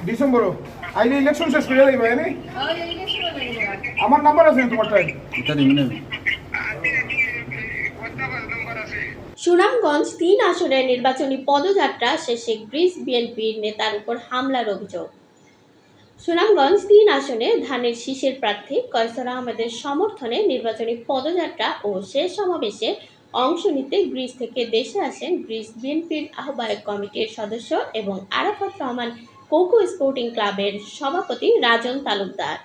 ডিসেম্বরও আইলে ইলেকশন শেষ করে দিবা এনে আমার নাম্বার আছে তোমারটাই এটা দিবি না সুনামগঞ্জ ৩ আসনের নির্বাচনী পদযাত্রা শেষে গ্রিস বিএনপির নেতার উপর হামলার অভিযোগ। সুনামগঞ্জ ৩ আসনে ধানের শীষের প্রার্থী কয়সর আহমেদের সমর্থনে নির্বাচনী পদযাত্রা ও শেষ সমাবেশে অংশ নিতে গ্রিস থেকে দেশে আসেন গ্রিস বিএনপির আহ্বায়ক কমিটির সদস্য এবং আরাফাত রহমান কোকো স্পোর্টিং ক্লাবের সভাপতি রাজন তালুকদার।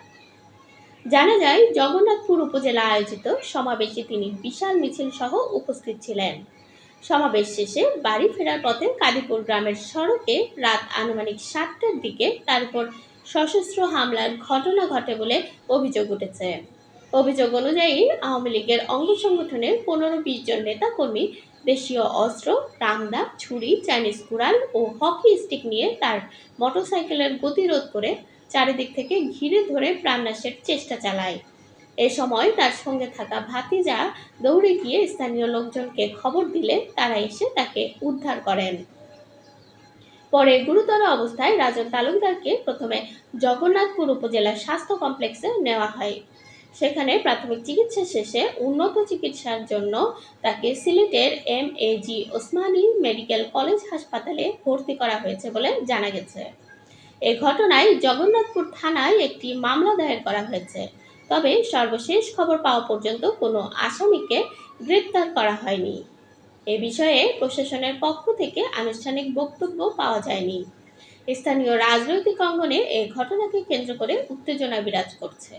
জানা যায়, জগন্নাথপুর উপজেলা আয়োজিত সমাবেশে তিনি বিশাল মিছিল সহ উপস্থিত ছিলেন। সমাবেশ শেষে বাড়ি ফেরার পথে কাদিপুর গ্রামের সড়কে রাত আনুমানিক ৭টার দিকে তার উপর সশস্ত্র হামলার ঘটনা ঘটে বলে অভিযোগ উঠেছে। অভিযোগ অনুযায়ী আওয়ামী লীগের অঙ্গ সংগঠনের ১৫-২০ জন নেতাকর্মী দেশীয় অস্ত্র, রামদা, ছুরি, চাইনিজ কুড়াল ও হকি স্টিক নিয়ে তার মোটরসাইকেলের গতিরোধ করে চারিদিক থেকে ঘিরে ধরে প্রাণনাশের চেষ্টা চালায়। এ সময় তার সঙ্গে থাকা ভাতিজা দৌড়ে গিয়ে স্থানীয় লোকজনকে খবর দিলে তারা এসে তাকে উদ্ধার করেন। পরে গুরুতর অবস্থায় রাজন তালুকদারকে প্রথমে জগন্নাথপুর উপজেলা স্বাস্থ্য কমপ্লেক্সে নেওয়া হয়। সেখানে প্রাথমিক চিকিৎসা শেষে উন্নত চিকিৎসার জন্য তাকে সিলেটের এমএজি ওসমানী মেডিকেল কলেজ হাসপাতালে ভর্তি করা হয়েছে বলে জানা গেছে। এ ঘটনায় জগন্নাথপুর থানায় একটি মামলা দায়ের করা হয়েছে। তবে সর্বশেষ খবর পাওয়া পর্যন্ত কোনো আসামিকে গ্রেপ্তার করা হয়নি। এ বিষয়ে প্রশাসনের পক্ষ থেকে আনুষ্ঠানিক বক্তব্য পাওয়া যায়নি। স্থানীয় রাজনৈতিক অঙ্গনে এ ঘটনাকে কেন্দ্র করে উত্তেজনা বিরাজ করছে।